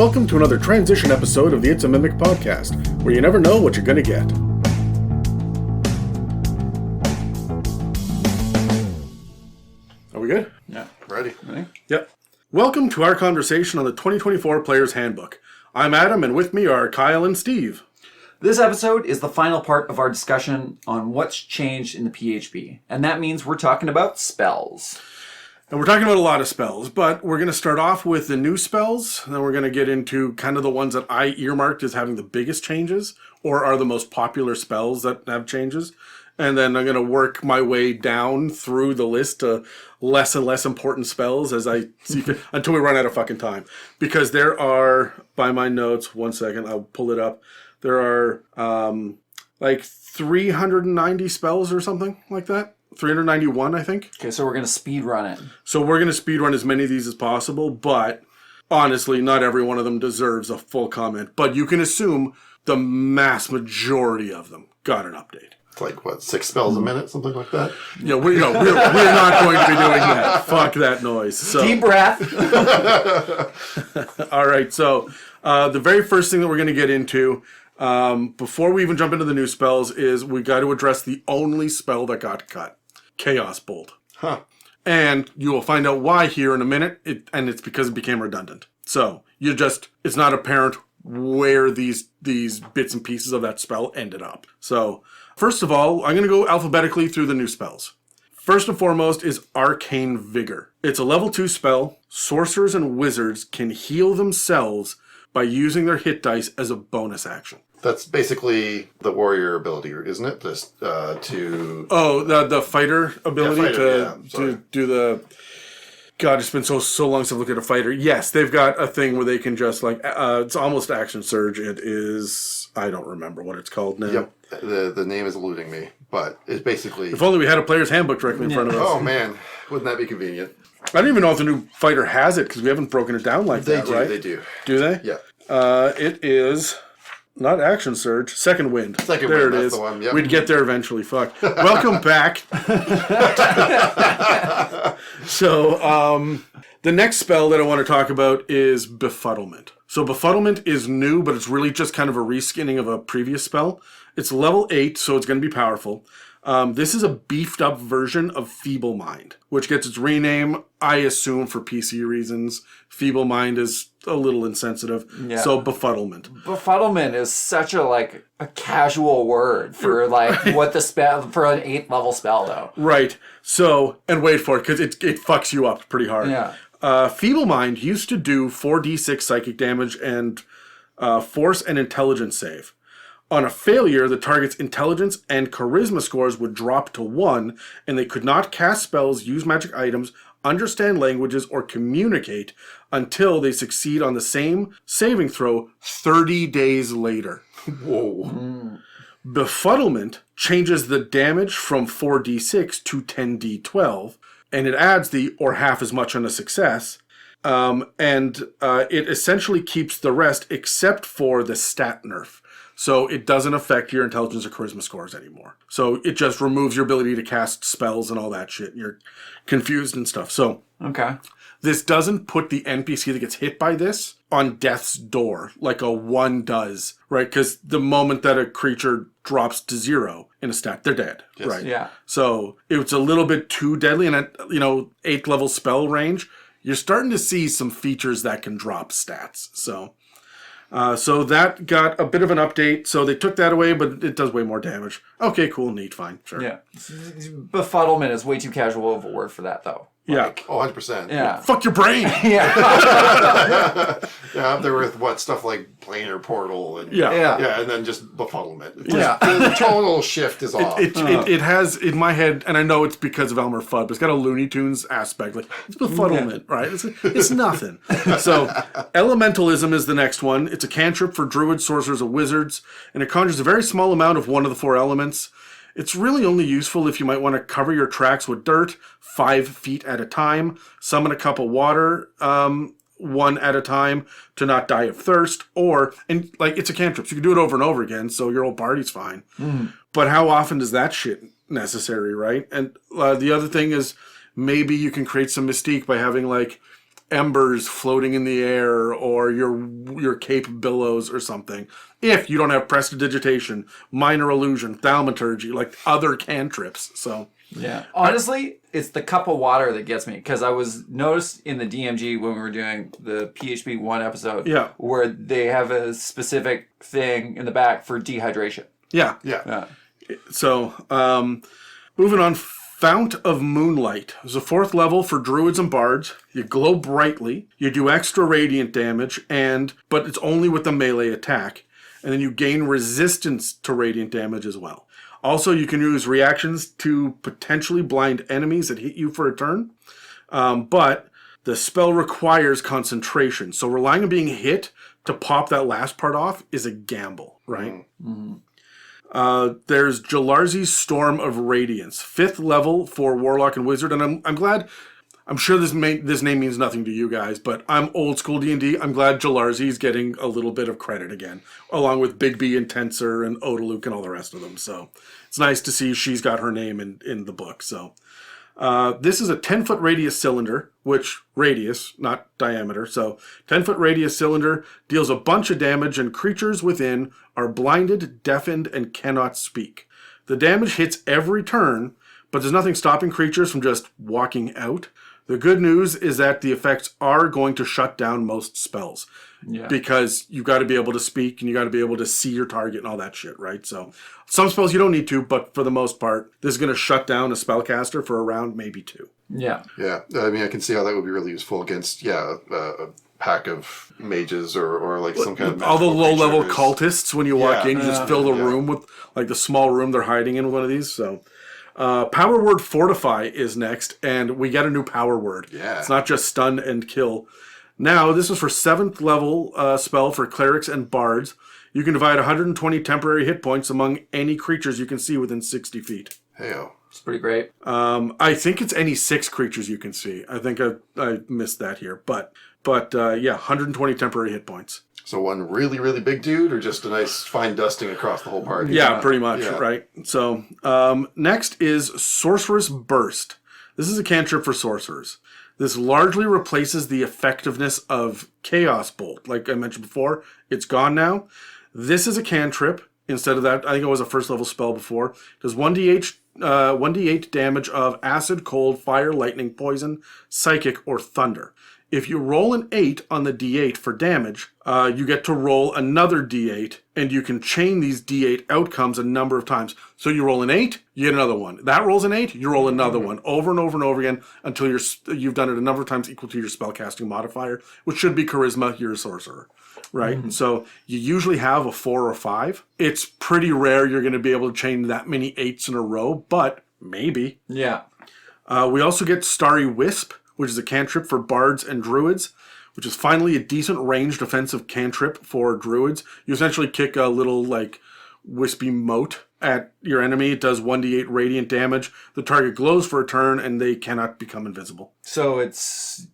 Welcome to another transition episode of the It's a Mimic podcast, where you never know what you're going to get. Are we good? Yeah. Ready? Yep. Welcome to our conversation on the 2024 Player's Handbook. I'm Adam, and with me are Kyle and Steve. This episode is the final part of our discussion on what's changed in the PHB, and that means we're talking about spells. And we're talking about a lot of spells, but we're going to start off with the new spells, and then we're going to get into kind of the ones that I earmarked as having the biggest changes, or are the most popular spells that have changes. And then I'm going to work my way down through the list to less and less important spells as I see fit, until we run out of fucking time. Because there are, by my notes, one second, I'll pull it up. There are like 390 spells or something like that. 391, I think. Okay, so we're going to speed run it. So we're going to speed run as many of these as possible, but honestly, not every one of them deserves a full comment. But you can assume the mass majority of them got an update. It's like, what, 6 spells a minute? Something like that? Yeah, we're not going to be doing that. Fuck that noise. So. Deep breath. All right, so the very first thing that we're going to get into, before we even jump into the new spells, is we got to address the only spell that got cut. Chaos Bolt. Huh. And you will find out why here in a minute, and it's because it became redundant. So, it's not apparent where these bits and pieces of that spell ended up. So, first of all, I'm going to go alphabetically through the new spells. First and foremost is Arcane Vigor. It's a level 2 spell. Sorcerers and wizards can heal themselves by using their hit dice as a bonus action. That's basically the warrior ability, isn't it? Just to... Oh, the fighter ability to do the... God, it's been so long since I've looked at a fighter. Yes, they've got a thing where they can just like... it's almost action surge. It is... I don't remember what it's called now. Yep. The name is eluding me, but it's basically... If only we had a player's handbook directly in front of us. Oh, man. Wouldn't that be convenient? I don't even know if the new fighter has it, because we haven't broken it down like that, right? They do. Do they? Yeah. It is... Not Action Surge, Second Wind. Second Wind, that's is. the one. Yep. We'd get there eventually. Fuck. Welcome back. So, the next spell that I want to talk about is Befuddlement. So, Befuddlement is new, but it's really just kind of a reskinning of a previous spell. It's level 8, so it's going to be powerful. This is a beefed up version of Feeble Mind, which gets its rename, I assume, for PC reasons. Feeble Mind is a little insensitive. Yeah. So Befuddlement. Befuddlement is such a casual word for what the spell for an 8th level spell though. Right. So, and wait for it, because it fucks you up pretty hard. Yeah. Feeble Mind used to do 4d6 psychic damage and force and intelligence save. On a failure, the target's intelligence and charisma scores would drop to 1, and they could not cast spells, use magic items, understand languages, or communicate until they succeed on the same saving throw 30 days later. Whoa. Befuddlement changes the damage from 4d6 to 10d12, and it adds the or half as much on a success. It essentially keeps the rest except for the stat nerf. So it doesn't affect your intelligence or charisma scores anymore. So it just removes your ability to cast spells and all that shit. You're confused and stuff. So okay. This doesn't put the NPC that gets hit by this on death's door like a 1 does, right? Because the moment that a creature drops to 0 in a stat, they're dead, yes. Right? Yeah. So it's a little bit too deadly, and at 8th level spell range, you're starting to see some features that can drop stats. So that got a bit of an update. So they took that away, but it does way more damage. Okay, cool, neat, fine, sure. Yeah. Befuddlement is way too casual of a word for that, though. Yeah. Oh, 100%. Yeah. Fuck your brain! Yeah. Yeah, up there with stuff like planar portal and yeah, and then just befuddlement. Yeah. The tonal shift is off. It has in my head, and I know it's because of Elmer Fudd, but it's got a Looney Tunes aspect. Like it's befuddlement, right? It's nothing. So Elementalism is the next one. It's a cantrip for druids, sorcerers, and wizards, and it conjures a very small amount of one of the 4 elements. It's really only useful if you might want to cover your tracks with dirt 5 feet at a time, summon a cup of water 1 at a time to not die of thirst, it's a cantrip, so you can do it over and over again, so your whole party's fine. But how often is that shit necessary, right? And the other thing is maybe you can create some mystique by having embers floating in the air, or your cape billows or something. If you don't have prestidigitation, minor illusion, thaumaturgy, like other cantrips. So Yeah. Honestly, it's the cup of water that gets me, because I was noticed in the DMG when we were doing the PHP 1 episode where they have a specific thing in the back for dehydration. yeah. Yeah. So moving on, Fount of Moonlight. There's a 4th level for druids and bards. You glow brightly. You do extra radiant damage, but it's only with the melee attack. And then you gain resistance to radiant damage as well. Also, you can use reactions to potentially blind enemies that hit you for a turn. But the spell requires concentration. So relying on being hit to pop that last part off is a gamble, right? Mm-hmm. There's Jalarzi's Storm of Radiance, 5th level for Warlock and Wizard, and I'm glad. I'm sure this name means nothing to you guys, but I'm old school D&D. I'm glad Jalarzi's getting a little bit of credit again, along with Big B and Tensor and Odaluk and all the rest of them. So it's nice to see she's got her name in the book. So this is a 10-foot radius cylinder, which radius, not diameter. So 10-foot radius cylinder deals a bunch of damage, and creatures within are blinded, deafened, and cannot speak. The damage hits every turn, but there's nothing stopping creatures from just walking out. The good news is that the effects are going to shut down most spells. Yeah. Because you've got to be able to speak and you got to be able to see your target and all that shit, right? So some spells you don't need to, but for the most part, this is going to shut down a spellcaster for a round, maybe 2. Yeah. Yeah. I mean, I can see how that would be really useful against, a pack of mages or like some kind of all the low-level creatures. cultists. When you walk in, you just fill the room with, like, the small room they're hiding in with one of these. So power word Fortify is next, and we get a new power word. Yeah. It's not just stun and kill. Now, this is for 7th level spell for clerics and bards. You can divide 120 temporary hit points among any creatures you can see within 60 feet. Hey-o. It's pretty great. I think it's any 6 creatures you can see. I think I missed that here. But 120 temporary hit points. So one really, really big dude, or just a nice fine dusting across the whole party? Yeah, pretty much, right? So next is Sorceress Burst. This is a cantrip for sorcerers. This largely replaces the effectiveness of Chaos Bolt. Like I mentioned before, it's gone now. This is a cantrip. Instead of that, I think it was a 1st level spell before. It does 1d8 damage of acid, cold, fire, lightning, poison, psychic, or thunder. If you roll an 8 on the d8 for damage, you get to roll another d8, and you can chain these d8 outcomes a number of times. So you roll an 8, you get another one. That rolls an 8, you roll another one, over and over and over again until you've done it a number of times equal to your spellcasting modifier, which should be charisma. You're a sorcerer, right? Mm-hmm. So you usually have a 4 or 5. It's pretty rare you're going to be able to chain that many 8s in a row, but maybe. Yeah. We also get Starry Wisp, which is a cantrip for bards and druids, which is finally a decent ranged offensive cantrip for druids. You essentially kick a little, like, wispy mote at your enemy. It does 1d8 radiant damage. The target glows for a turn, and they cannot become invisible. So it's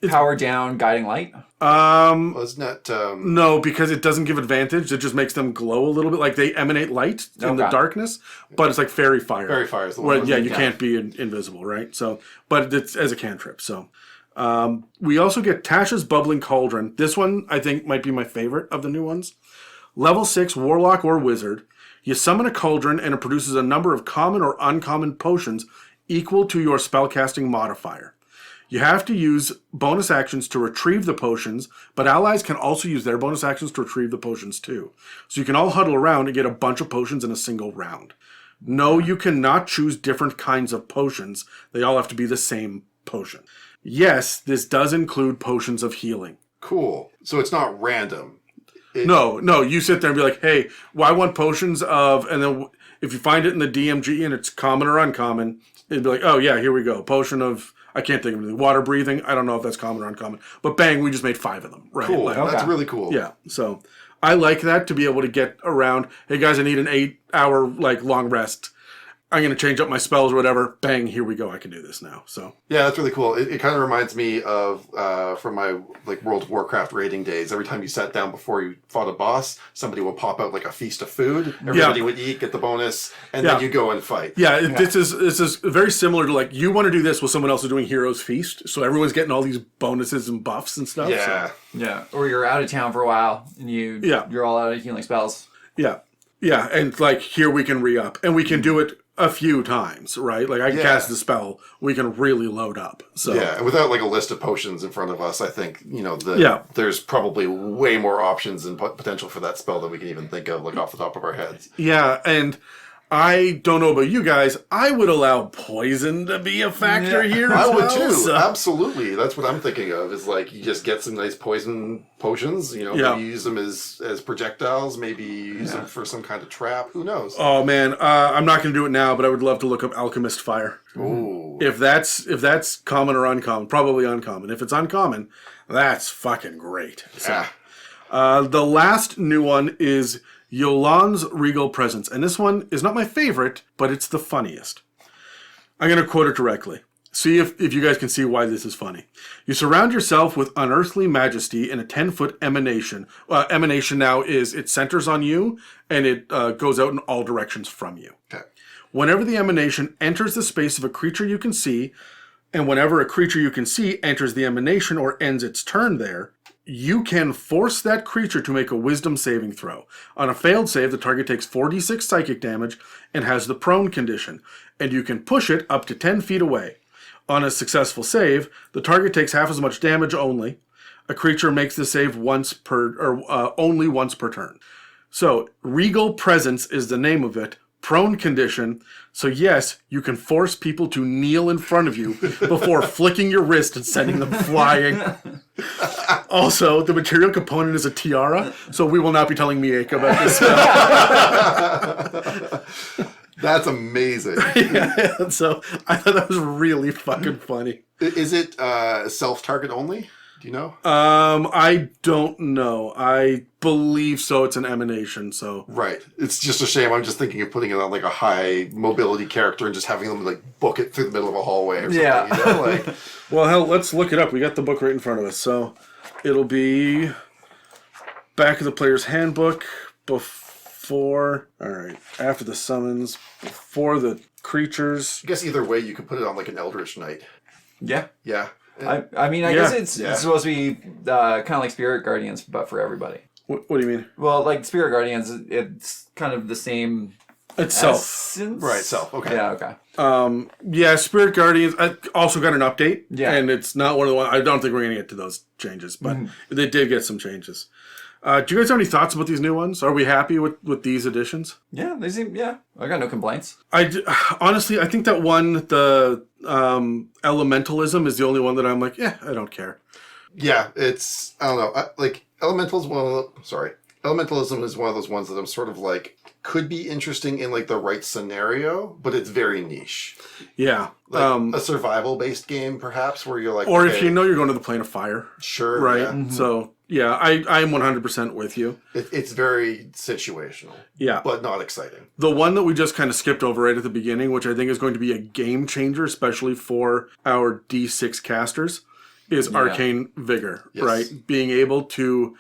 power down, guiding light? Wasn't that... No, because it doesn't give advantage. It just makes them glow a little bit. Like, they emanate light in the darkness, but it's like fairy fire. Fairy fire is the one. Well, you can't be invisible, right? So, but it's as a cantrip, so... we also get Tasha's Bubbling Cauldron. This one, I think, might be my favorite of the new ones. Level 6, Warlock or Wizard. You summon a cauldron, and it produces a number of common or uncommon potions equal to your spellcasting modifier. You have to use bonus actions to retrieve the potions, but allies can also use their bonus actions to retrieve the potions too. So you can all huddle around and get a bunch of potions in a single round. No, you cannot choose different kinds of potions. They all have to be the same potion. Yes, this does include potions of healing. Cool. So it's not random. No, you sit there and be like, hey, well, I want potions of, and then if you find it in the DMG and it's common or uncommon, it'd be like, oh yeah, here we go. Potion of, I can't think of anything. Water breathing. I don't know if that's common or uncommon. But bang, we just made 5 of them. Right? Cool. Like, That's really cool. Yeah. So I like that, to be able to get around, hey guys, I need an 8-hour long rest. I'm going to change up my spells or whatever. Bang, here we go. I can do this now. So yeah, that's really cool. It kind of reminds me of from my like World of Warcraft raiding days. Every time you sat down before you fought a boss, somebody would pop out like a feast of food. Everybody would eat, get the bonus, and then you go and fight. Yeah, this is very similar to like you want to do this while someone else is doing Heroes Feast, so everyone's getting all these bonuses and buffs and stuff. Yeah, so. Yeah. Or you're out of town for a while and you're all out of healing spells. Yeah, yeah, and like here we can re-up, and we can do it a few times, right? Like I can cast the spell, we can really load up. So yeah, and without like a list of potions in front of us, I think there's probably way more options and potential for that spell than we can even think of, like off the top of our heads. Yeah, and I don't know about you guys, I would allow poison to be a factor here. I as would well, too. so. Absolutely, that's what I'm thinking of. Is like you just get some nice poison potions. Maybe use them as projectiles. Maybe use them for some kind of trap. Who knows? Oh man, I'm not going to do it now, but I would love to look up Alchemist Fire. Ooh. If that's common or uncommon, probably uncommon. If it's uncommon, that's fucking great. So, the last new one is Yolan's Regal Presence, and this one is not my favorite, but it's the funniest. I'm going to quote it directly. See if you guys can see why this is funny. You surround yourself with unearthly majesty in a 10-foot emanation. Emanation now is it centers on you, and it goes out in all directions from you. Okay. Whenever the emanation enters the space of a creature you can see, and whenever a creature you can see enters the emanation or ends its turn there, you can force that creature to make a wisdom saving throw. On a failed save, the target takes 4d6 psychic damage and has the prone condition, and you can push it up to 10 feet away. On a successful save, the target takes half as much damage only. A creature makes the save only once per turn. So, Regal Presence is the name of it. Prone condition. So yes, you can force people to kneel in front of you before flicking your wrist and sending them flying. Also, the material component is a tiara, so we will not be telling Mieka about this spell. That's amazing. Yeah, so I thought that was really fucking funny. Is it self-target only? Do you know? I don't know. I believe so. It's an emanation, so. Right. It's just a shame. I'm just thinking of putting it on like a high mobility character and just having them like book it through the middle of a hallway or something. Yeah. Like. Well, hell, let's look it up. We got the book right in front of us. So it'll be back of the player's handbook after the summons, before the creatures. I guess either way, you could put it on like an Eldritch Knight. Yeah. Yeah. I mean, I guess it's supposed to be kind of like Spirit Guardians, but for everybody. What do you mean? Well, like Spirit Guardians, it's kind of the same. It's self. Essence? Right, self. Okay. Yeah, okay. Spirit Guardians I also got an update. Yeah. And it's not one of the ones. I don't think we're going to get to those changes, but they did get some changes. Do you guys have any thoughts about these new ones? Are we happy with these additions? Yeah, they seem. Yeah, I got no complaints. Honestly, I think that one, the elementalism, is the only one that I'm like, I don't care. Yeah, it's I don't know. Elementalism is one of those ones that I'm sort of like could be interesting in like the right scenario, but it's very niche. Yeah, like a survival based game, perhaps, where you're like, or if you know you're going to the plane of fire, sure, right? Yeah. Mm-hmm. So. Yeah, I'm 100% with you. It's very situational. Yeah. But not exciting. The one that we just kind of skipped over right at the beginning, which I think is going to be a game changer, especially for our D6 casters, is Arcane Vigor, right? Being able to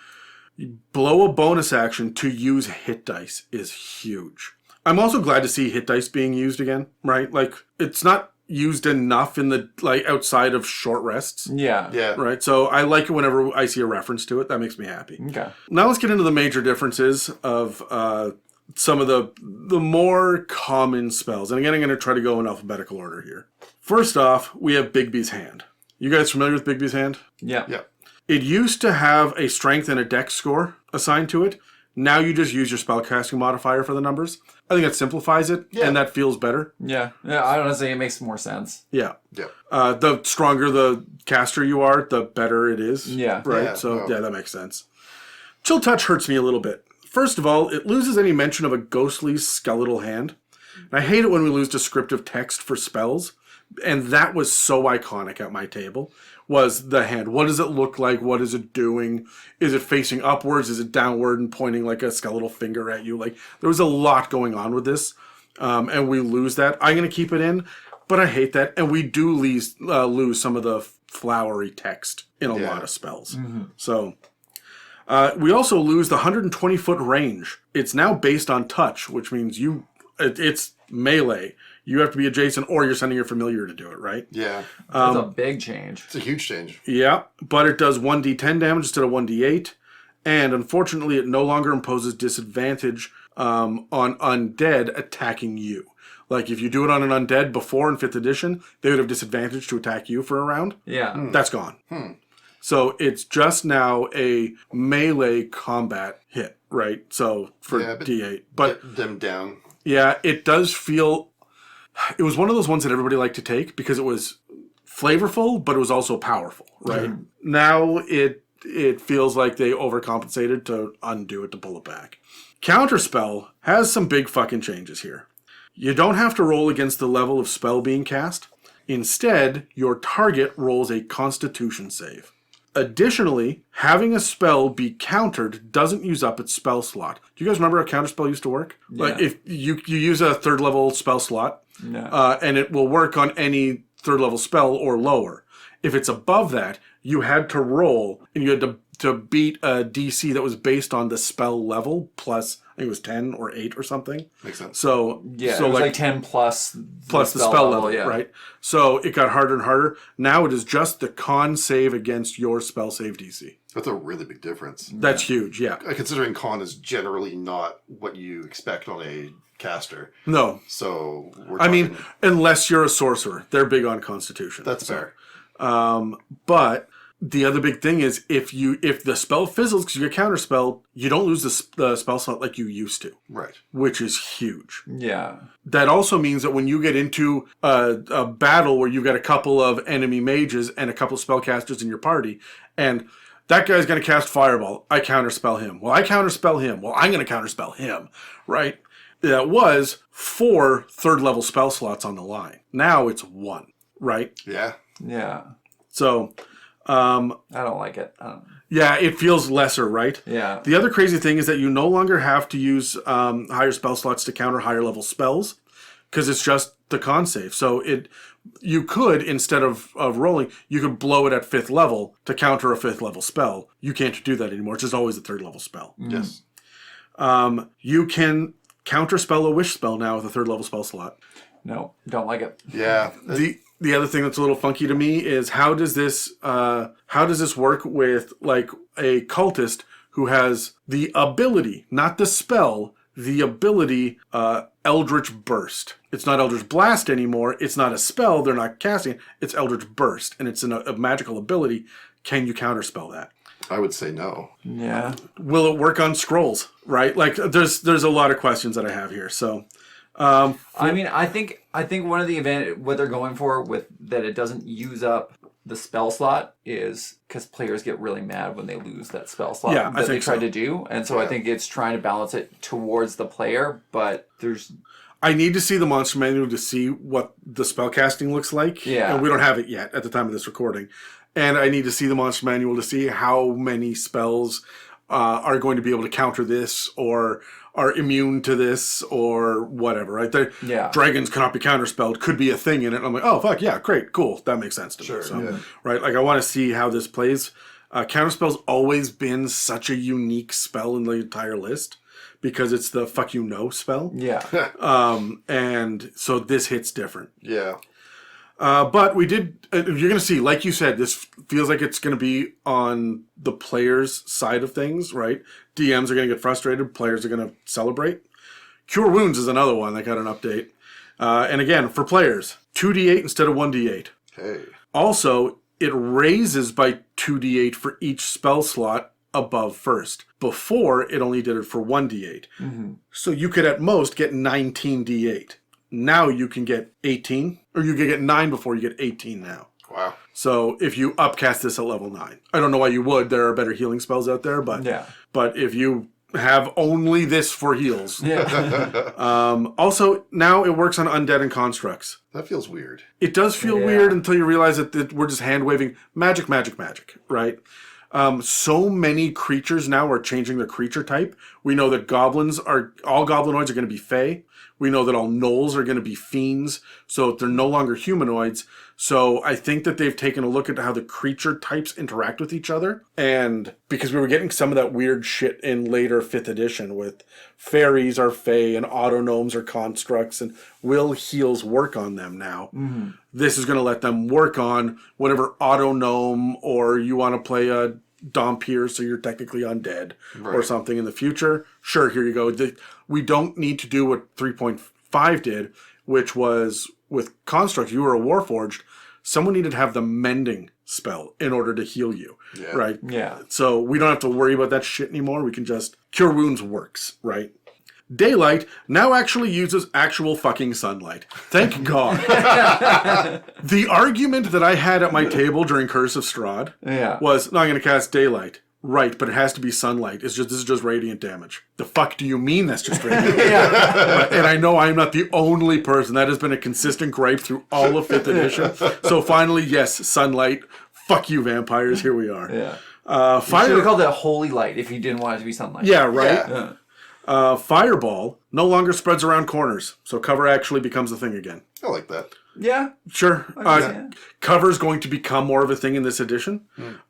blow a bonus action to use hit dice is huge. I'm also glad to see hit dice being used again, right? Like, it's not used enough in the outside of short rests. Yeah. Right. So I like it whenever I see a reference to it. That makes me happy. Okay. Now let's get into the major differences of some of the more common spells. And again, I'm going to try to go in alphabetical order here. First off, we have Bigby's Hand. You guys familiar with Bigby's Hand? Yeah. It used to have a strength and a dex score assigned to it. Now you just use your spellcasting modifier for the numbers. I think that simplifies it, and that feels better. Yeah. I honestly, it makes more sense. Yeah. The stronger the caster you are, the better it is. Yeah. Right? That makes sense. Chill Touch hurts me a little bit. First of all, it loses any mention of a ghostly skeletal hand. And I hate it when we lose descriptive text for spells. And that was so iconic at my table, was the hand. What does it look like? What is it doing? Is it facing upwards? Is it downward and pointing like a skeletal finger at you? Like, there was a lot going on with this. and we lose that. I'm going to keep it in, but I hate that. And we do lose some of the flowery text in a lot of spells. So we also lose the 120-foot range. It's now based on touch, which means it's melee. You have to be adjacent, or you're sending your familiar to do it, right? Yeah. That's a big change. It's a huge change. Yeah, but it does 1d10 damage instead of 1d8. And unfortunately, it no longer imposes disadvantage on undead attacking you. Like, if you do it on an undead before in 5th edition, they would have disadvantage to attack you for a round. Yeah. That's gone. So it's just now a melee combat hit, right? So for D8. But get them down. Yeah, it does feel... It was one of those ones that everybody liked to take because it was flavorful, but it was also powerful, right? Now it feels like they overcompensated to undo it, to pull it back. Counterspell has some big fucking changes here. You don't have to roll against the level of spell being cast. Instead, your target rolls a Constitution save. Additionally, having a spell be countered doesn't use up its spell slot. Do you guys remember how counterspell used to work? Yeah. Like if you use a 3rd level spell slot, and it will work on any 3rd level spell or lower. If it's above that, you had to roll, and you had to beat a DC that was based on the spell level plus, I think it was 10 or 8 or something. Makes sense. So it was like 10 plus the spell level, right? So it got harder and harder. Now it is just the con save against your spell save DC. That's a really big difference. That's huge, yeah. Considering con is generally not what you expect on a caster. No. So I mean, unless you're a sorcerer, they're big on Constitution. That's fair. But the other big thing is if the spell fizzles because you get counterspell, you don't lose the spell slot like you used to. Right. Which is huge. Yeah. That also means that when you get into a battle where you've got a couple of enemy mages and a couple of spellcasters in your party, and that guy's going to cast Fireball, I counterspell him. Well, I counterspell him. Well, I'm going to counterspell him. Right? That was 4 3rd level spell slots on the line. Now it's 1. Right? Yeah. Yeah. So... I don't like it. Yeah, it feels lesser, right? Yeah. The other crazy thing is that you no longer have to use higher spell slots to counter higher level spells because it's just the con save. So you could, instead of rolling, you could blow it at 5th level to counter a 5th level spell. You can't do that anymore. It's just always a 3rd level spell. Yes. You can counter spell a wish spell now with a 3rd level spell slot. No, don't like it. Yeah. The other thing that's a little funky to me is how does this work with like a cultist who has the ability, not the spell, the ability Eldritch Burst. It's not Eldritch Blast anymore. It's not a spell. They're not casting it. It's Eldritch Burst, and it's a magical ability. Can you counterspell that? I would say no. Yeah. Will it work on scrolls? Right? Like there's a lot of questions that I have here. So. I mean, I think one of the what they're going for with that it doesn't use up the spell slot is because players get really mad when they lose that spell slot that they tried to do, and so I think it's trying to balance it towards the player. But I need to see the monster manual to see what the spell casting looks like. Yeah, and we don't have it yet at the time of this recording, and I need to see the monster manual to see how many spells are going to be able to counter this or are immune to this or whatever, right? Dragons cannot be counterspelled could be a thing in it. I'm like, oh, fuck, yeah, great, cool. That makes sense to me. So, right? Like, I want to see how this plays. Counterspell's always been such a unique spell in the entire list because it's the fuck you know spell. Yeah. And so this hits different. Yeah. But we did, you're going to see, like you said, this feels like it's going to be on the player's side of things, right? DMs are going to get frustrated. Players are going to celebrate. Cure Wounds is another one that got an update. And again, for players, 2d8 instead of 1d8. Hey. Also, it raises by 2d8 for each spell slot above first. Before, it only did it for 1d8. Mm-hmm. So you could at most get 19d8. Now you can get 18, or you can get 9 before you get 18 now. Wow. So if you upcast this at level 9. I don't know why you would. There are better healing spells out there, but if you have only this for heals. Also, now it works on undead and constructs. That feels weird. It does feel weird until you realize that we're just hand-waving magic, right? So many creatures now are changing their creature type, We know that all goblinoids are going to be fae. We know that all gnolls are going to be fiends, so they're no longer humanoids. So I think that they've taken a look at how the creature types interact with each other. And because we were getting some of that weird shit in later 5th edition with fairies are fae and autognomes are constructs and will heals work on them now. Mm-hmm. This is going to let them work on whatever autognome, or you want to play a Dompier, so you're technically undead or something in the future. Sure, here you go. We don't need to do what 3.5 did, which was with Construct, you were a Warforged. Someone needed to have the mending spell in order to heal you, right? Yeah. So we don't have to worry about that shit anymore. We can just Cure Wounds works, right? Daylight now actually uses actual fucking sunlight. Thank God. The argument that I had at my table during Curse of Strahd was, no, I'm going to cast Daylight. Right, but it has to be sunlight. This is just radiant damage. The fuck do you mean that's just radiant damage? And I know I'm not the only person. That has been a consistent gripe through all of 5th edition. So finally, yes, sunlight. Fuck you, vampires. Here we are. Yeah. Fire. You should have called it holy light if you didn't want it to be sunlight. Yeah, right? Yeah. Fireball no longer spreads around corners, so cover actually becomes a thing again. I like that. Yeah. Sure. Cover's going to become more of a thing in this edition.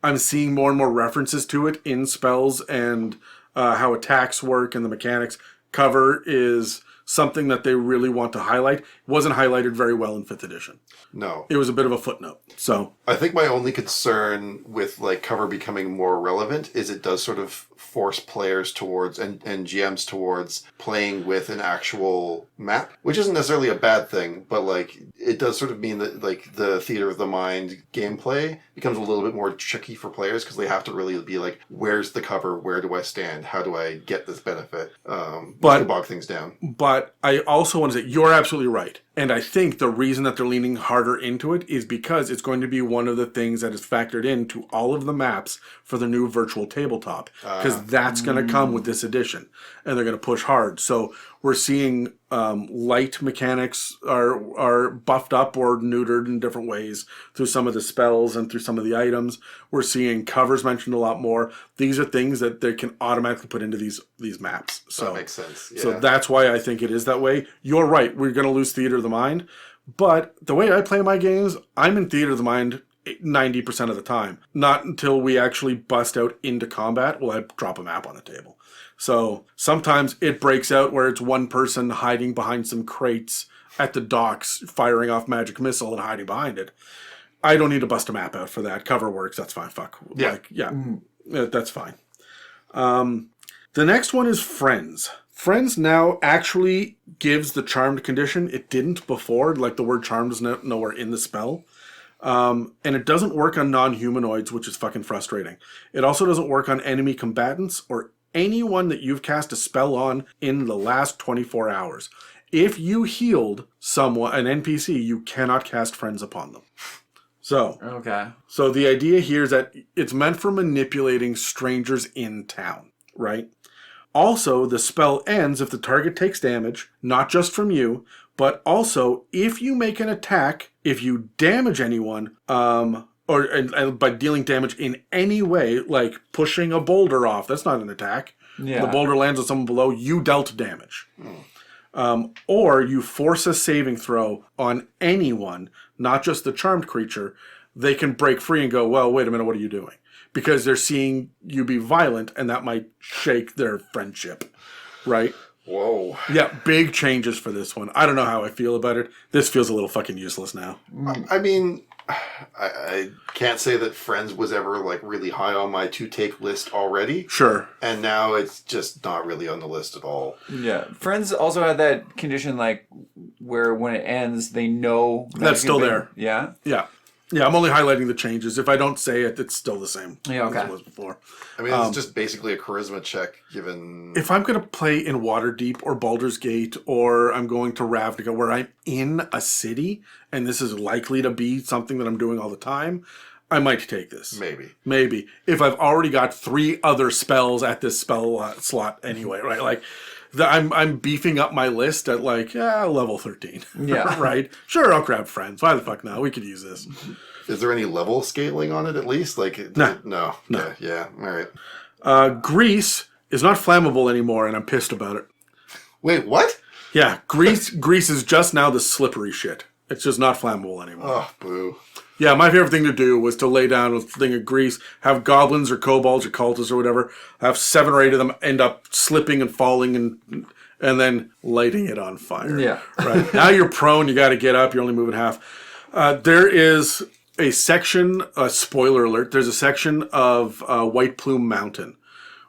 I'm seeing more and more references to it in spells and how attacks work and the mechanics. Cover is something that they really want to highlight. It wasn't highlighted very well in 5th edition. No. It was a bit of a footnote. So I think my only concern with like cover becoming more relevant is it does sort of force players towards and GMs towards playing with an actual map, which isn't necessarily a bad thing, but like it does sort of mean that like the theater of the mind gameplay becomes a little bit more tricky for players because they have to really be like, where's the cover? Where do I stand? How do I get this benefit? But to bog things down. But I also want to say you're absolutely right. And I think the reason that they're leaning harder into it is because it's going to be one of the things that is factored into all of the maps for the new virtual tabletop. Because that's going to come with this edition. And they're going to push hard. So we're seeing light mechanics are buffed up or neutered in different ways through some of the spells and through some of the items. We're seeing covers mentioned a lot more. These are things that they can automatically put into these maps. So that makes sense. Yeah. So that's why I think it is that way. You're right. We're going to lose theater of the mind. But the way I play my games, I'm in theater of the mind 90% of the time. Not until we actually bust out into combat will I drop a map on the table. So sometimes it breaks out where it's one person hiding behind some crates at the docks, firing off magic missile and hiding behind it. I don't need to bust a map out for that. Cover works. That's fine. Fuck. Yeah. That's fine. The next one is Friends. Friends now actually gives the charmed condition. It didn't before. Like the word charmed is nowhere in the spell. And it doesn't work on non-humanoids, which is fucking frustrating. It also doesn't work on enemy combatants or anyone that you've cast a spell on in the last 24 hours. If you healed someone, an NPC, you cannot cast Friends upon them. So the idea here is that it's meant for manipulating strangers in town, right? Also, the spell ends if the target takes damage, not just from you, but also if you make an attack, if you damage anyone, and by dealing damage in any way, like pushing a boulder off, that's not an attack. Yeah. The boulder lands on someone below, you dealt damage. Or you force a saving throw on anyone, not just the charmed creature, they can break free and go, well, wait a minute, what are you doing? Because they're seeing you be violent, and that might shake their friendship, right? Whoa. Yeah, big changes for this one. I don't know how I feel about it. This feels a little fucking useless now. I mean, I can't say that Friends was ever like really high on my to-take list already. Sure. And now it's just not really on the list at all. Yeah. Friends also had that condition like where when it ends, they know... That's still there. Yeah? Yeah. Yeah, I'm only highlighting the changes. If I don't say it, it's still the same as it was before. I mean, it's just basically a charisma check, given... If I'm going to play in Waterdeep or Baldur's Gate, or I'm going to Ravnica, where I'm in a city, and this is likely to be something that I'm doing all the time, I might take this. Maybe. If I've already got 3 other spells at this spell slot anyway, right? Like... I'm beefing up my list at like level 13. Yeah. Right? Sure, I'll grab Friends. Why the fuck not? We could use this. Is there any level scaling on it at least? Like No. No. Yeah. All right. Grease is not flammable anymore, and I'm pissed about it. Wait, what? Yeah, grease is just now the slippery shit. It's just not flammable anymore. Oh, boo. Yeah, my favorite thing to do was to lay down a thing of grease, have goblins or kobolds or cultists or whatever, have 7 or 8 of them end up slipping and falling and then lighting it on fire. Yeah. Right. Now you're prone, you got to get up, you're only moving half. There is a section, spoiler alert, there's a section of White Plume Mountain,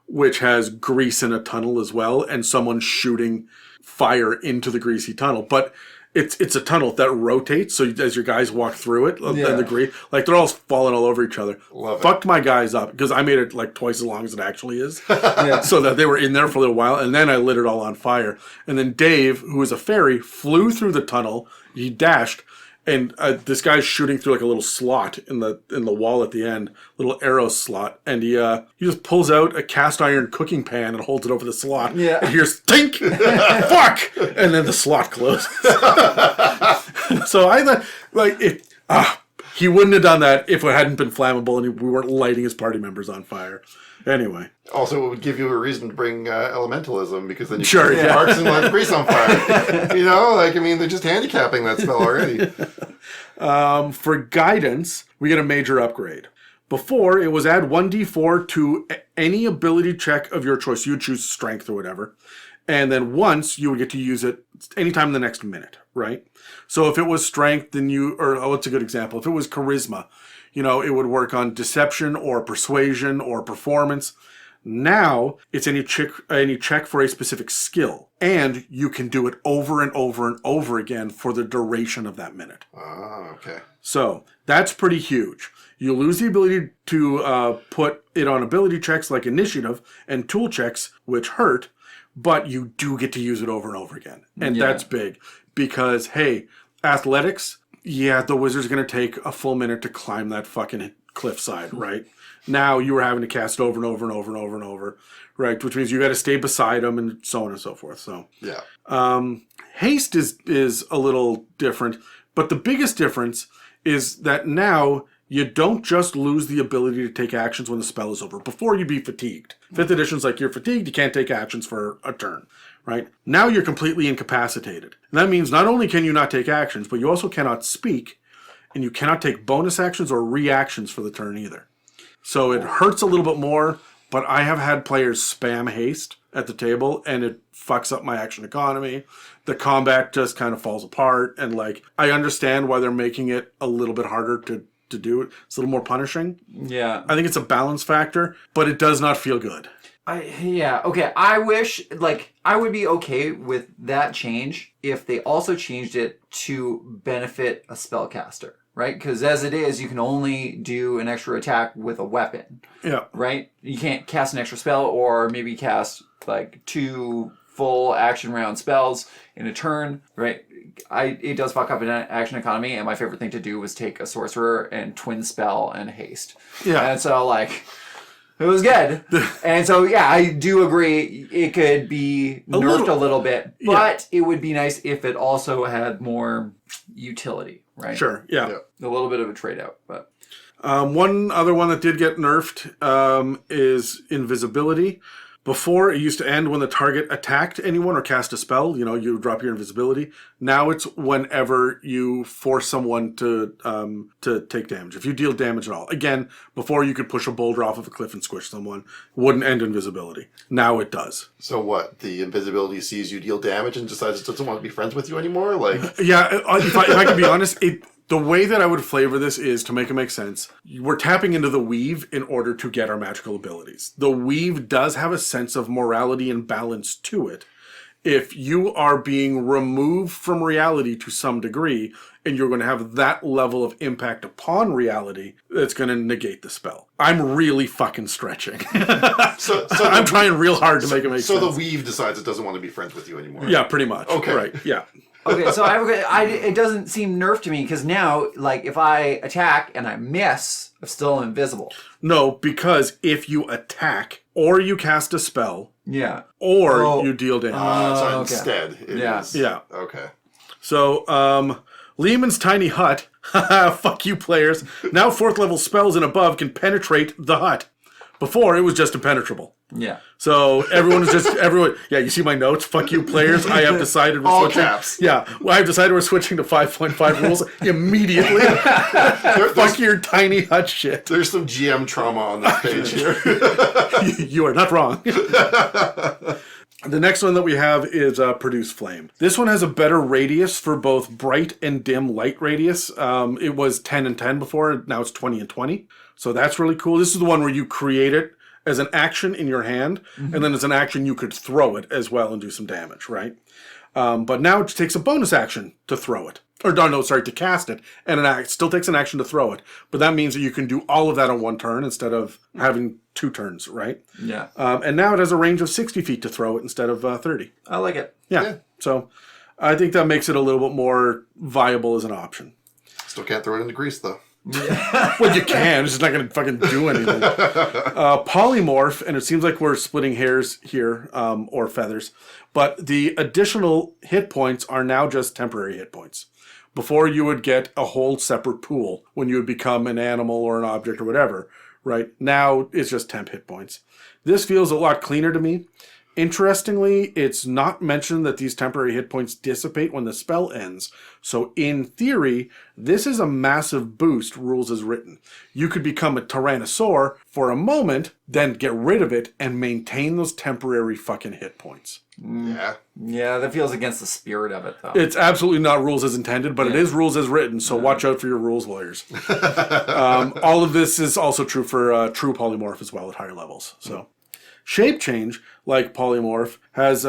which has grease in a tunnel as well, and someone shooting fire into the greasy tunnel. But it's a tunnel that rotates, so as your guys walk through it, and the grease, like they're all falling all over each other. Love it. Fucked my guys up, because I made it like twice as long as it actually is, so that they were in there for a little while, and then I lit it all on fire. And then Dave, who is a fairy, flew through the tunnel, he dashed, and this guy's shooting through like a little slot in the wall at the end, little arrow slot, and he just pulls out a cast iron cooking pan and holds it over the slot. Yeah. And here's tink, fuck, and then the slot closes. So I thought, like, he wouldn't have done that if it hadn't been flammable and we weren't lighting his party members on fire. Anyway. Also, it would give you a reason to bring elementalism, because then you Sure, can sparks and light grease on fire. You know, like, I mean, they're just handicapping that spell already. For guidance, we get a major upgrade. Before, it was add 1d4 to any ability check of your choice. You would choose strength or whatever. And then once, you would get to use it anytime in the next minute, right? So if it was strength, then what's a good example? If it was charisma, you know, it would work on deception or persuasion or performance. Now, it's any check for a specific skill. And you can do it over and over and over again for the duration of that minute. Oh, okay. So, that's pretty huge. You lose the ability to put it on ability checks like initiative and tool checks, which hurt, but you do get to use it over and over again. And that's big. Because, hey, athletics, the wizard's going to take a full minute to climb that fucking cliffside, right? Now you were having to cast it over and over and over and over and over, right? Which means you got to stay beside them and so on and so forth. So haste is a little different, but the biggest difference is that now you don't just lose the ability to take actions when the spell is over. Before, you'd be fatigued. 5th edition's like, you're fatigued, you can't take actions for a turn, right? Now you're completely incapacitated. And that means not only can you not take actions, but you also cannot speak, and you cannot take bonus actions or reactions for the turn either. So it hurts a little bit more, but I have had players spam haste at the table, and it fucks up my action economy. The combat just kind of falls apart, and like, I understand why they're making it a little bit harder to do it. It's a little more punishing. Yeah. I think it's a balance factor, but it does not feel good. Okay. I wish, like, I would be okay with that change if they also changed it to benefit a spellcaster, right? Because as it is, you can only do an extra attack with a weapon. Yeah. Right? You can't cast an extra spell, or maybe cast like 2 full action round spells in a turn, right? It does fuck up an action economy, and my favorite thing to do was take a sorcerer and twin spell and haste. Yeah. And so, like, it was good. And so, I do agree it could be nerfed a little bit, but it would be nice if it also had more utility, right? Sure, yeah. A little bit of a trade-out, but... one other one that did get nerfed is invisibility. Before, it used to end when the target attacked anyone or cast a spell. You know, you drop your invisibility. Now it's whenever you force someone to take damage. If you deal damage at all. Again, before you could push a boulder off of a cliff and squish someone. Wouldn't end invisibility. Now it does. So what? The invisibility sees you deal damage and decides it doesn't want to be friends with you anymore? Like, if I can be honest, the way that I would flavor this is, to make it make sense, we're tapping into the weave in order to get our magical abilities. The weave does have a sense of morality and balance to it. If you are being removed from reality to some degree, and you're going to have that level of impact upon reality, it's going to negate the spell. I'm really fucking stretching. So I'm trying real hard to make it make sense. So the weave decides it doesn't want to be friends with you anymore. Yeah, pretty much. Okay. Right, yeah. Okay, so it doesn't seem nerfed to me, because now, like, if I attack and I miss, I'm still invisible. No, because if you attack or you cast a spell, or you deal damage. So instead, it is. Yeah. Okay. So, Lehman's Tiny Hut, fuck you players, now 4th level spells and above can penetrate the hut. Before, it was just impenetrable. Yeah. So everyone, yeah, you see my notes? Fuck you, players. I have decided we're All switching. caps. Yeah, well, I've decided we're switching to 5.5 rules immediately. Fuck your tiny hut shit. There's some GM trauma on this page here. You are not wrong. The next one that we have is Produce Flame. This one has a better radius for both bright and dim light radius. It was 10 and 10 before, now it's 20 and 20. So that's really cool. This is the one where you create it as an action in your hand, and then as an action you could throw it as well and do some damage, right? But now it takes a bonus action to throw it. Or no, sorry, to cast it, and it still takes an action to throw it. But that means that you can do all of that on one turn instead of having 2 turns, right? Yeah. And now it has a range of 60 feet to throw it instead of 30. I like it. Yeah. So I think that makes it a little bit more viable as an option. Still can't throw it into grease, though. Well, you can. It's just not going to fucking do anything. Polymorph, and it seems like we're splitting hairs here, or feathers, but the additional hit points are now just temporary hit points. Before, you would get a whole separate pool when you would become an animal or an object or whatever, right? Now, it's just temp hit points. This feels a lot cleaner to me. Interestingly, it's not mentioned that these temporary hit points dissipate when the spell ends. So in theory, this is a massive boost, rules as written. You could become a Tyrannosaur for a moment, then get rid of it, and maintain those temporary fucking hit points. Yeah. Yeah, that feels against the spirit of it, though. It's absolutely not rules as intended, but it is rules as written, so watch out for your rules lawyers. All of this is also true for true polymorph as well at higher levels. So. Shape change, like polymorph, has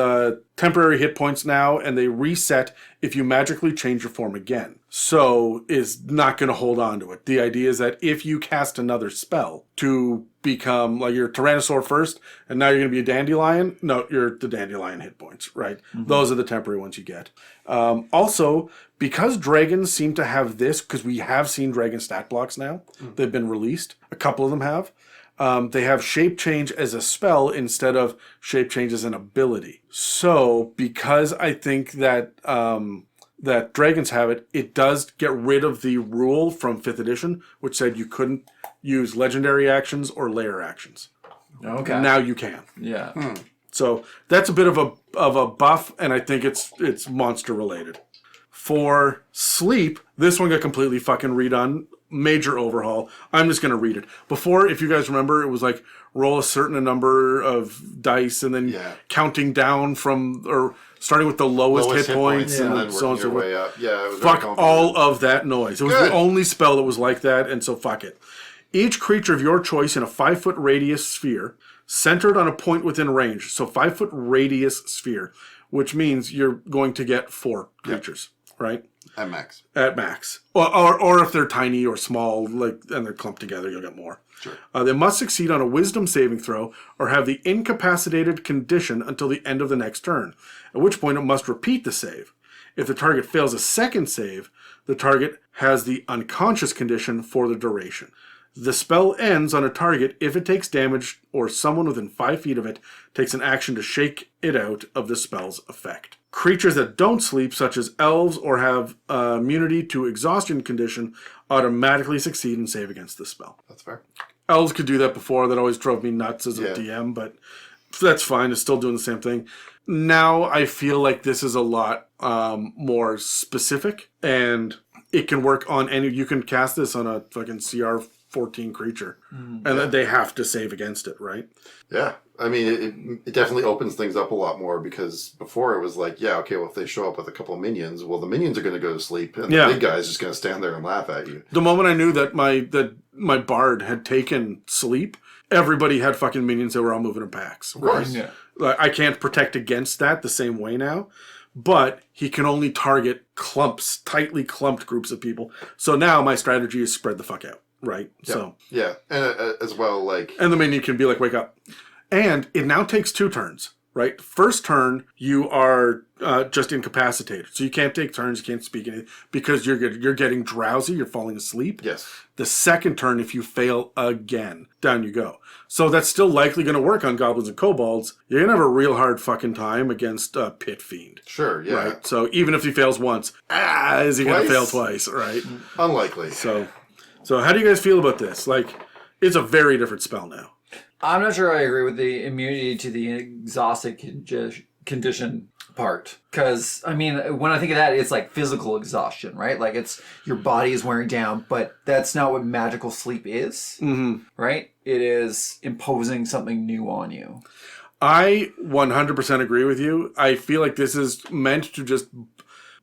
temporary hit points now, and they reset if you magically change your form again. So is not going to hold on to it. The idea is that if you cast another spell to become, like, you're Tyrannosaur first, and now you're going to be a Dandelion, no, you're the Dandelion hit points, right? Mm-hmm. Those are the temporary ones you get. Also, because dragons seem to have this, because we have seen dragon stat blocks now, they've been released, a couple of them have. They have shape change as a spell instead of shape change as an ability. So, because I think that that dragons have it, it does get rid of the rule from 5th edition, which said you couldn't use legendary actions or layer actions. Okay. Now you can. Yeah. So that's a bit of a buff, and I think it's monster related. For sleep, this one got completely fucking redone. Major overhaul. I'm just going to read it. Before, if you guys remember, it was like roll a certain number of dice and then counting down from, or starting with the lowest hit points and then so on and so forth. Yeah, it was fuck all of that noise. It was the only spell that was like that, and so fuck it. Each creature of your choice in a 5-foot radius sphere, centered on a point within range. So 5-foot radius sphere, which means you're going to get 4 creatures, right? At max. At max. Or if they're tiny or small, like, and they're clumped together, you'll get more. Sure. They must succeed on a wisdom saving throw or have the incapacitated condition until the end of the next turn, at which point it must repeat the save. If the target fails a second save, the target has the unconscious condition for the duration. The spell ends on a target if it takes damage or someone within 5 feet of it takes an action to shake it out of the spell's effect. Creatures that don't sleep, such as elves or have immunity to exhaustion condition, automatically succeed and save against this spell. That's fair. Elves could do that before. That always drove me nuts as a DM, but that's fine. It's still doing the same thing. Now I feel like this is a lot more specific, and it can work on any... You can cast this on a fucking CR 14 creature, and then they have to save against it, right? Yeah. I mean, it definitely opens things up a lot more, because before it was like, yeah, okay, well, if they show up with a couple of minions, well, the minions are going to go to sleep, and the big guy's just going to stand there and laugh at you. The moment I knew that my bard had taken sleep, everybody had fucking minions that were all moving in packs. Of course. Right? Yeah. I can't protect against that the same way now, but he can only target tightly clumped groups of people. So now my strategy is spread the fuck out, right? Yeah. So yeah, and as well, like... And the minion can be like, wake up. And it now takes 2 turns, right? First turn, you are just incapacitated. So you can't take turns, you can't speak anything, because you're getting drowsy, you're falling asleep. Yes. The second turn, if you fail again, down you go. So that's still likely going to work on goblins and kobolds. You're going to have a real hard fucking time against a pit fiend. Sure, yeah. Right? So even if he fails once, is he going to fail twice, right? Unlikely. So how do you guys feel about this? Like, it's a very different spell now. I'm not sure I agree with the immunity to the exhausted condition part. Because, I mean, when I think of that, it's like physical exhaustion, right? Like it's your body is wearing down, but that's not what magical sleep is, right? It is imposing something new on you. I 100% agree with you. I feel like this is meant to just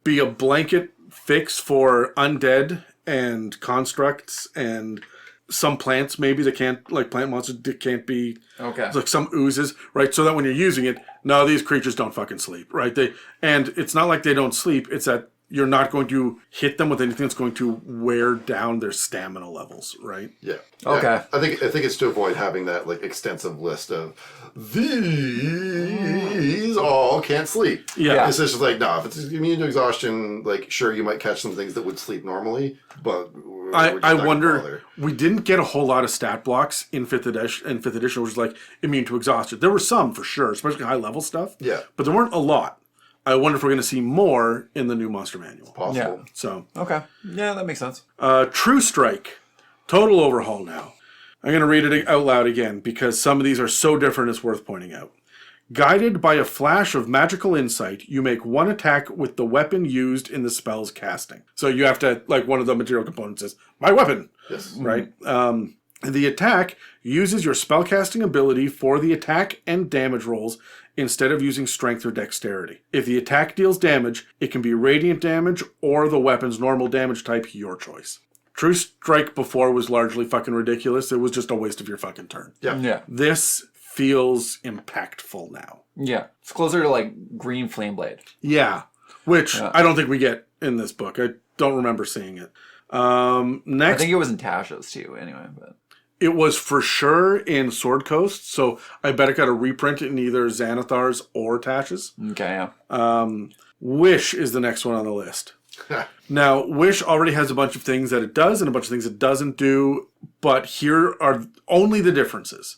be a blanket fix for undead and constructs and some plants maybe that can't, like plant monsters that can't be, like some oozes, right? So that when you're using it, no, these creatures don't fucking sleep, right? And it's not like they don't sleep, it's that you're not going to hit them with anything that's going to wear down their stamina levels, right? Yeah. Okay. I think it's to avoid having that like extensive list of these all can't sleep. Yeah. It's just like, no, if it's immune to exhaustion, like sure you might catch some things that would sleep normally, but I wonder, we didn't get a whole lot of stat blocks in 5th edition, which was like immune to exhaustion. There were some for sure, especially high level stuff. Yeah. But there weren't a lot. I wonder if we're going to see more in the new Monster Manual. Possible. Yeah. So. Okay. Yeah, that makes sense. True Strike. Total overhaul now. I'm going to read it out loud again because some of these are so different it's worth pointing out. Guided by a flash of magical insight, you make one attack with the weapon used in the spell's casting. So you have to, like one of the material components is, my weapon. Yes. Right? The attack uses your spellcasting ability for the attack and damage rolls instead of using strength or dexterity. If the attack deals damage, it can be radiant damage or the weapon's normal damage type, your choice. True Strike before was largely fucking ridiculous. It was just a waste of your fucking turn. Yeah. This feels impactful now. Yeah. It's closer to like Green Flame Blade. Yeah. Which I don't think we get in this book. I don't remember seeing it. Next, I think it was in Tasha's too, anyway. But it was for sure in Sword Coast, so I bet it got a reprint in either Xanathar's or Tasha's. okay, yeah. Wish is the next one on the list. Now, Wish already has a bunch of things that it does and a bunch of things it doesn't do, but here are only the differences.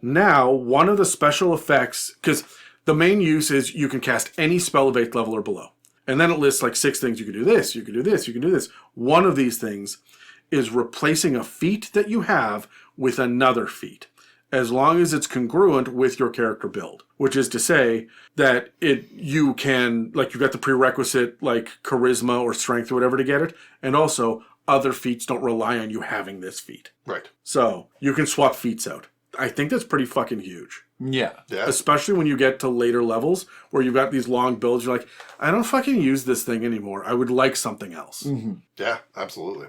Now, one of the special effects, because the main use is you can cast any spell of 8th level or below. And then it lists like 6 things. You can do this, you can do this, you can do this. One of these things is replacing a feat that you have with another feat, as long as it's congruent with your character build. Which is to say that you can, like, you got the prerequisite, like, charisma or strength or whatever to get it, and also other feats don't rely on you having this feat. Right. So you can swap feats out. I think that's pretty fucking huge. Yeah. Especially when you get to later levels where you've got these long builds, you're like, I don't fucking use this thing anymore. I would like something else. Mm-hmm. Yeah, absolutely.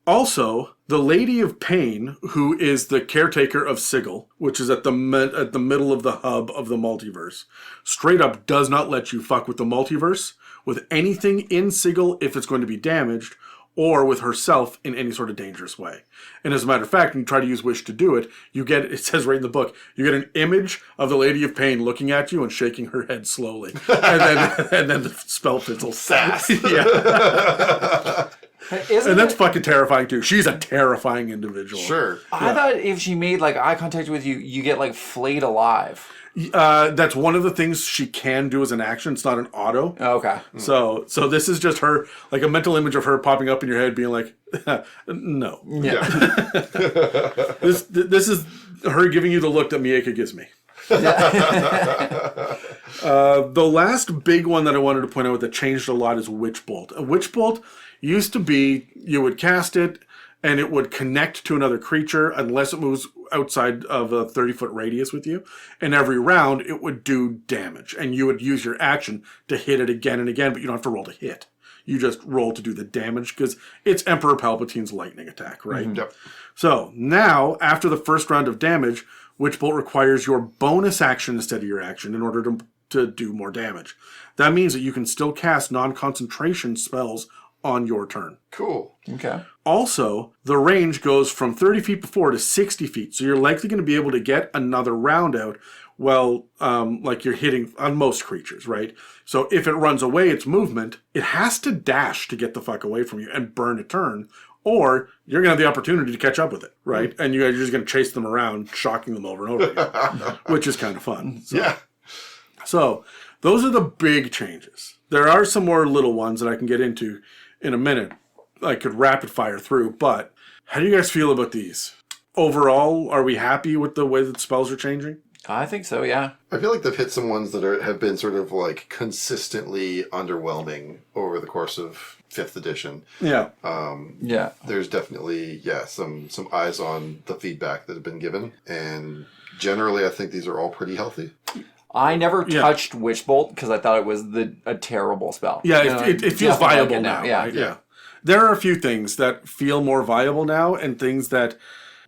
Also, the Lady of Pain, who is the caretaker of Sigil, which is at the middle of the hub of the multiverse, straight up does not let you fuck with the multiverse, with anything in Sigil if it's going to be damaged, or with herself in any sort of dangerous way. And as a matter of fact, when you try to use Wish to do it, you get, it says right in the book, you get an image of the Lady of Pain looking at you and shaking her head slowly. And then the spell fizzles. Sass. Yeah. And that's fucking terrifying too. She's a terrifying individual. Sure. I thought if she made like eye contact with you, you get like flayed alive. That's one of the things she can do as an action. It's not an auto. Okay. So this is just her, like a mental image of her popping up in your head being like, no. Yeah. This is her giving you the look that Mieka gives me. The last big one that I wanted to point out that changed a lot is Witch Bolt. A Witch Bolt used to be, you would cast it and it would connect to another creature unless it moves outside of a 30-foot radius with you. And every round it would do damage. And you would use your action to hit it again and again, but you don't have to roll to hit. You just roll to do the damage because it's Emperor Palpatine's lightning attack, right? Mm-hmm. Yep. So now, after the first round of damage, Witch Bolt requires your bonus action instead of your action in order to do more damage. That means that you can still cast non-concentration spells on your turn. Cool. Okay. Also, the range goes from 30 feet before to 60 feet, so you're likely going to be able to get another round out while, like you're hitting on most creatures, right? So if it runs away its movement, it has to dash to get the fuck away from you and burn a turn, or you're going to have the opportunity to catch up with it, right? And you're just going to chase them around, shocking them over and over again, which is kind of fun. So. Yeah. So those are the big changes. There are some more little ones that I can get into in a minute. I could rapid fire through, but how do you guys feel about these? overall, are we happy with the way that spells are changing? I think so, yeah. I feel like they've hit some ones that have been sort of like consistently underwhelming over the course of 5th edition. Yeah. Yeah. There's definitely, some eyes on the feedback that have been given. And generally, I think these are all pretty healthy. I never touched Witch Bolt because I thought it was a terrible spell. Yeah, it feels viable like now. Yeah. Right? Yeah. There are a few things that feel more viable now and things that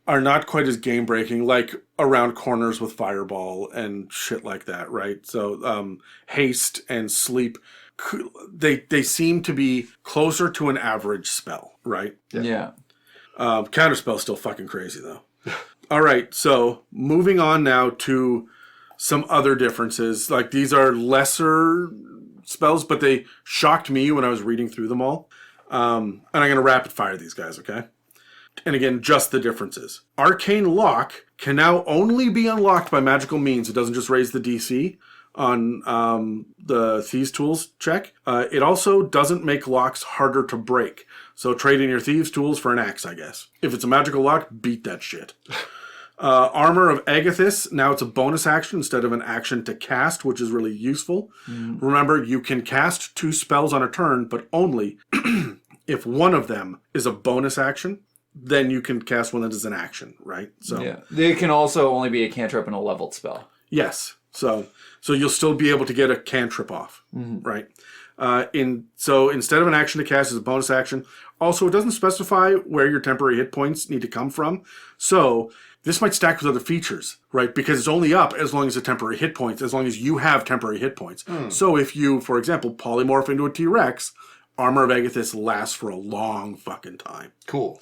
are not quite as game breaking, like around corners with Fireball and shit like that, right? So haste and sleep, they seem to be closer to an average spell, right? Yeah. Counterspell's still fucking crazy though. All right, so moving on now to some other differences. Like these are lesser spells, but they shocked me when I was reading through them all. And I'm going to rapid fire these guys, okay? And again, just the differences. Arcane Lock can now only be unlocked by magical means. It doesn't just raise the DC on the Thieves' Tools check. It also doesn't make locks harder to break. So trade in your Thieves' Tools for an axe, I guess. If it's a magical lock, beat that shit. Armor of Agathis, now it's a bonus action instead of an action to cast, which is really useful. Remember, you can cast 2 spells on a turn, but only if one of them is a bonus action. Then you can cast one that is an action, right? So yeah, they can also only be a cantrip and a leveled spell. Yes, so you'll still be able to get a cantrip off, right? So instead of an action to cast, it's a bonus action. Also, it doesn't specify where your temporary hit points need to come from. So this might stack with other features, right? Because it's only up as long as the temporary hit points, as long as you have temporary hit points. So if you, for example, polymorph into a T-Rex, Armor of Agathis lasts for a long fucking time. Cool.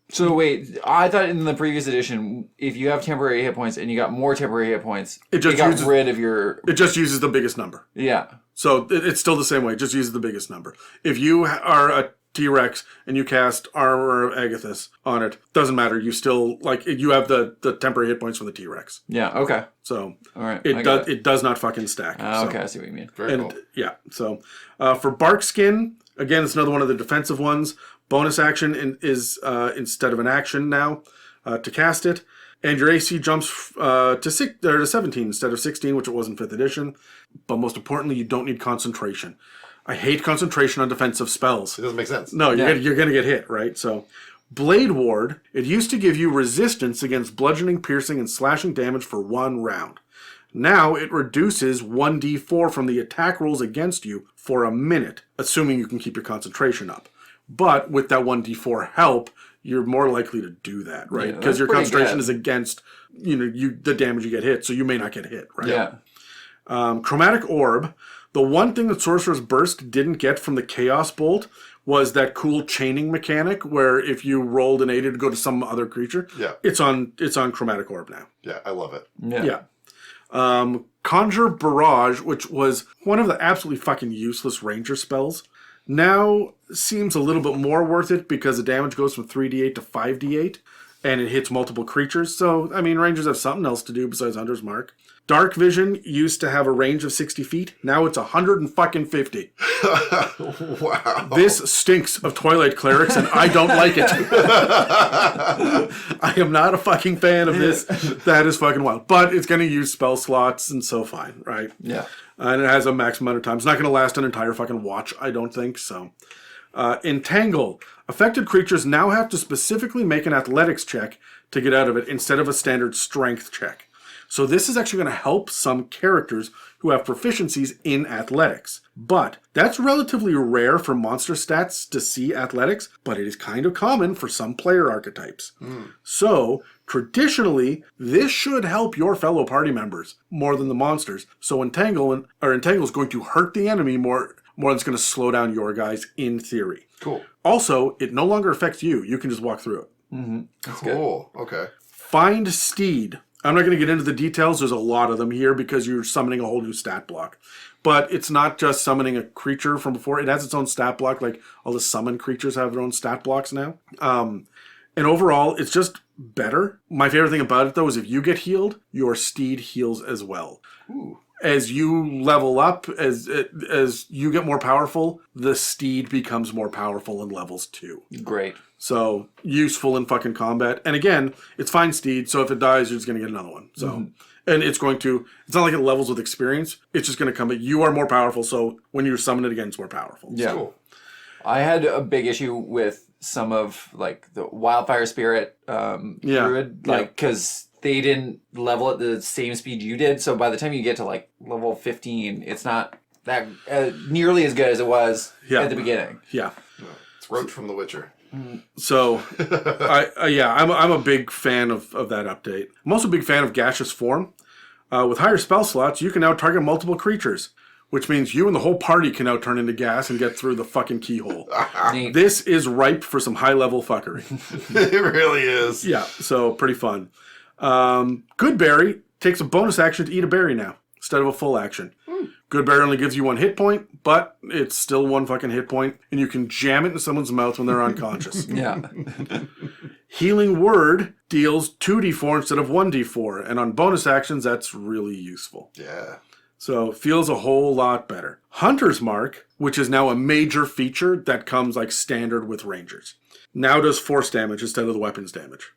So wait, I thought in the previous edition, if you have temporary hit points and you got more temporary hit points, it got rid of your... It just uses the biggest number. Yeah. So it's still the same way. It just uses the biggest number. If you are a T-Rex and you cast Armor of Agathis on it, doesn't matter. You still, like, you have the temporary hit points from the T-Rex. Yeah, okay. So all right, it does not fucking stack. Okay, I see what you mean. Very cool. Yeah, so for Bark Skin, again, it's another one of the defensive ones. Bonus action is instead of an action now to cast it. And your AC jumps to 17 instead of 16, which it was in 5th edition. But most importantly, you don't need concentration. I hate concentration on defensive spells. It doesn't make sense. No, you're going to get hit, right? So, Blade Ward, it used to give you resistance against bludgeoning, piercing, and slashing damage for 1 round. Now it reduces 1d4 from the attack rolls against you for a minute, assuming you can keep your concentration up. But with that 1d4 help, you're more likely to do that, right? Because your concentration is against the damage you get hit, so you may not get hit, right? Yeah. Chromatic Orb. The one thing that Sorcerer's Burst didn't get from the Chaos Bolt was that cool chaining mechanic where if you rolled an 8 to go to some other creature, it's on Chromatic Orb now. Yeah, I love it. Yeah. Conjure Barrage, which was one of the absolutely fucking useless ranger spells, now seems a little bit more worth it because the damage goes from 3d8 to 5d8 and it hits multiple creatures. So, I mean, rangers have something else to do besides Hunter's Mark. Dark Vision used to have a range of 60 feet. Now it's 150. Wow. This stinks of Twilight Clerics, and I don't like it. I am not a fucking fan of this. That is fucking wild. But it's going to use spell slots, and so fine, right? Yeah. And it has a maximum amount of time. It's not going to last an entire fucking watch, I don't think, so. Entangle. Affected creatures now have to specifically make an athletics check to get out of it instead of a standard strength check. So this is actually going to help some characters who have proficiencies in athletics. But that's relatively rare for monster stats to see athletics, but it is kind of common for some player archetypes. So traditionally, this should help your fellow party members more than the monsters. So Entangle is going to hurt the enemy more than it's going to slow down your guys in theory. Cool. Also, it no longer affects you. You can just walk through it. Cool. Okay. Find Steed. I'm not going to get into the details. There's a lot of them here because you're summoning a whole new stat block. But it's not just summoning a creature from before. It has its own stat block. Like all the summon creatures have their own stat blocks now. And overall, it's just better. My favorite thing about it, though, is if you get healed, your steed heals as well. Ooh. as you level up, as you get more powerful, the steed becomes more powerful and levels too. Great. So useful in fucking combat. And again, it's fine steed, so if it dies, you're just going to get another one. So, and it's not like it levels with experience. It's just going to come, but you are more powerful, so when you summon it again, it's more powerful. Yeah. Cool. I had a big issue with some of like the Wildfire Spirit Druid, because they didn't level at the same speed you did. So by the time you get to like level 15, it's not that nearly as good as it was at the beginning. Yeah. It's Roach from The Witcher. So, I'm a big fan of that update. I'm also a big fan of Gaseous Form. With higher spell slots, you can now target multiple creatures, which means you and the whole party can now turn into gas and get through the fucking keyhole. This is ripe for some high-level fuckery. It really is. Yeah, so pretty fun. Good Berry takes a bonus action to eat a berry now, instead of a full action. Good Berry only gives you 1 hit point, but it's still 1 fucking hit point, and you can jam it in someone's mouth when they're unconscious. Yeah. Healing Word deals 2d4 instead of 1d4, and on bonus actions, that's really useful. Yeah. So feels a whole lot better. Hunter's Mark, which is now a major feature that comes like standard with Rangers, now does force damage instead of the weapons damage.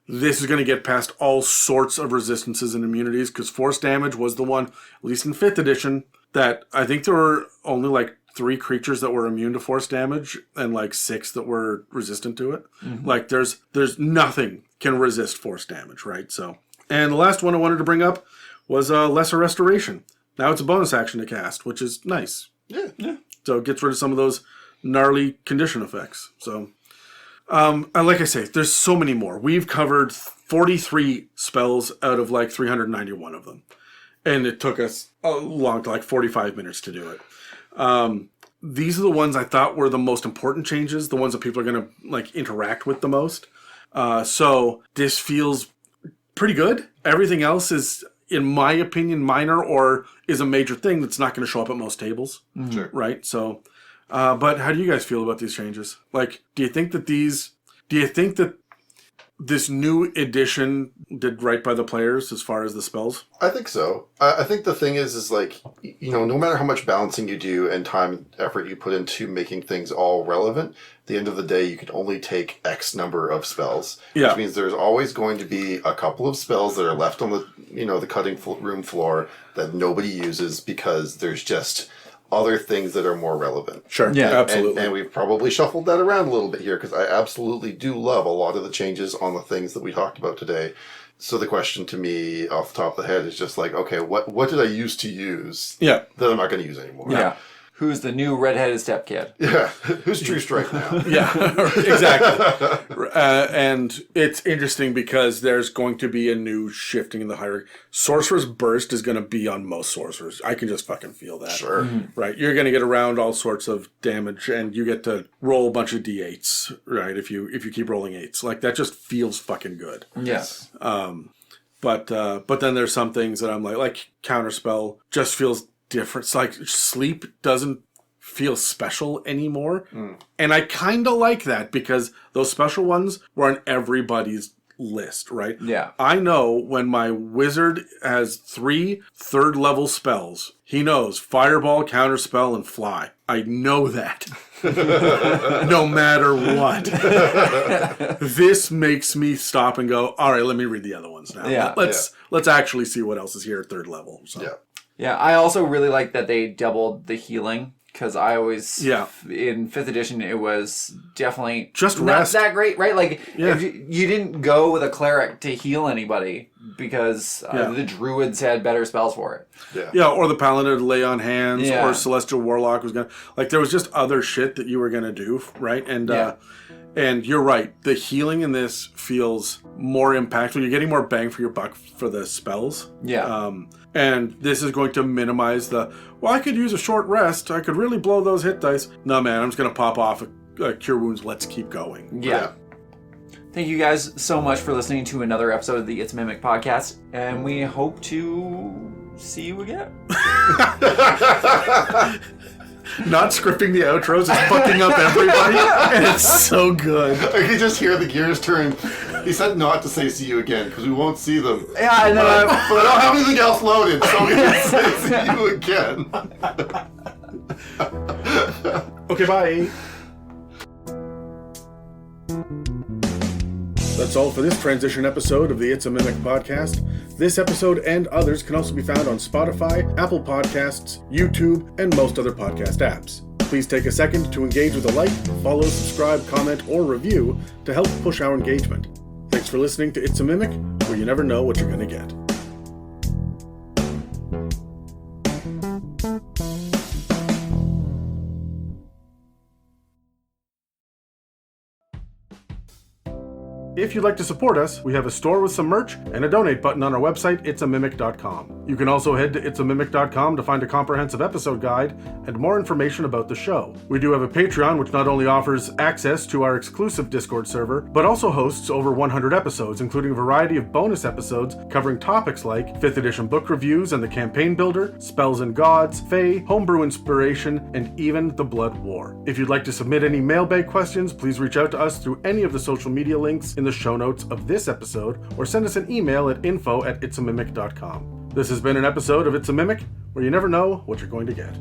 This is going to get past all sorts of resistances and immunities, because force damage was the one, at least in 5th edition, that I think there were only like 3 creatures that were immune to force damage and like 6 that were resistant to it. Like there's nothing can resist force damage, right? So, and the last one I wanted to bring up was Lesser Restoration. Now it's a bonus action to cast, which is nice. Yeah. So it gets rid of some of those gnarly condition effects. So, and like I say, there's so many more. We've covered 43 spells out of like 391 of them. And it took us like 45 minutes to do it. These are the ones I thought were the most important changes, the ones that people are going to like interact with the most. So this feels pretty good. Everything else is, in my opinion, minor or is a major thing that's not going to show up at most tables. Sure. Right? So, but how do you guys feel about these changes? Like, do you think that this new edition did right by the players as far as the spells? I think so. I think the thing is like, no matter how much balancing you do and time and effort you put into making things all relevant, at the end of the day, you can only take X number of spells. Yeah. Which means there's always going to be a couple of spells that are left on the, the cutting room floor that nobody uses because there's just other things that are more relevant. Sure. Yeah, absolutely. And we've probably shuffled that around a little bit here because I absolutely do love a lot of the changes on the things that we talked about today. So the question to me off the top of the head is just like, okay, what did I used to use that I'm not going to use anymore? Yeah. Who's the new redheaded stepkid? Yeah. Who's True Strike now? Yeah, exactly. And it's interesting because there's going to be a new shifting in the hierarchy. Sorcerer's Burst is going to be on most sorcerers. I can just fucking feel that. Sure. Right. You're going to get around all sorts of damage and you get to roll a bunch of d8s, right? If you keep rolling 8s. Like that just feels fucking good. Yes. But then there's some things that I'm like Counterspell just feels different. It's like Sleep doesn't feel special anymore. And I kind of like that because those special ones were on everybody's list, right? Yeah. I know when my wizard has 3 third-level spells, he knows Fireball, Counterspell, and Fly. I know that. No matter what. This makes me stop and go, all right, let me read the other ones now. Yeah. Let's actually see what else is here at 3rd level. So. Yeah. Yeah, I also really like that they doubled the healing because I always in 5th edition it was definitely just not rest. that great, right? Like if you didn't go with a cleric to heal anybody because the druids had better spells for it. Yeah, or the paladin would lay on hands, or celestial warlock was gonna there was just other shit that you were gonna do, right? And you're right, the healing in this feels more impactful. You're getting more bang for your buck for the spells. Yeah. And this is going to minimize I could use a short rest. I could really blow those hit dice. No, man, I'm just going to pop off a Cure Wounds. Let's keep going. Yeah. Thank you guys so much for listening to another episode of the It's Mimic podcast. And we hope to see you again. Not scripting the outros, it's fucking up everybody. And it's so good. I can just hear the gears turn. He said not to say see you again because we won't see them. Yeah, and then but I don't have anything else loaded, so I'm going to say see you again. Okay, bye. That's all for this transition episode of the It's a Mimic podcast. This episode and others can also be found on Spotify, Apple Podcasts, YouTube, and most other podcast apps. Please take a second to engage with a like, follow, subscribe, comment, or review to help push our engagement. Thanks for listening to It's a Mimic, where you never know what you're going to get. If you'd like to support us, we have a store with some merch and a donate button on our website, itsamimic.com. You can also head to itsamimic.com to find a comprehensive episode guide and more information about the show. We do have a Patreon, which not only offers access to our exclusive Discord server, but also hosts over 100 episodes, including a variety of bonus episodes covering topics like 5th edition book reviews and the campaign builder, spells and gods, fae, homebrew inspiration, and even the Blood War. If you'd like to submit any mailbag questions, please reach out to us through any of the social media links in the show notes of this episode, or send us an email at info@itsamimic.com. This has been an episode of It's a Mimic, where you never know what you're going to get.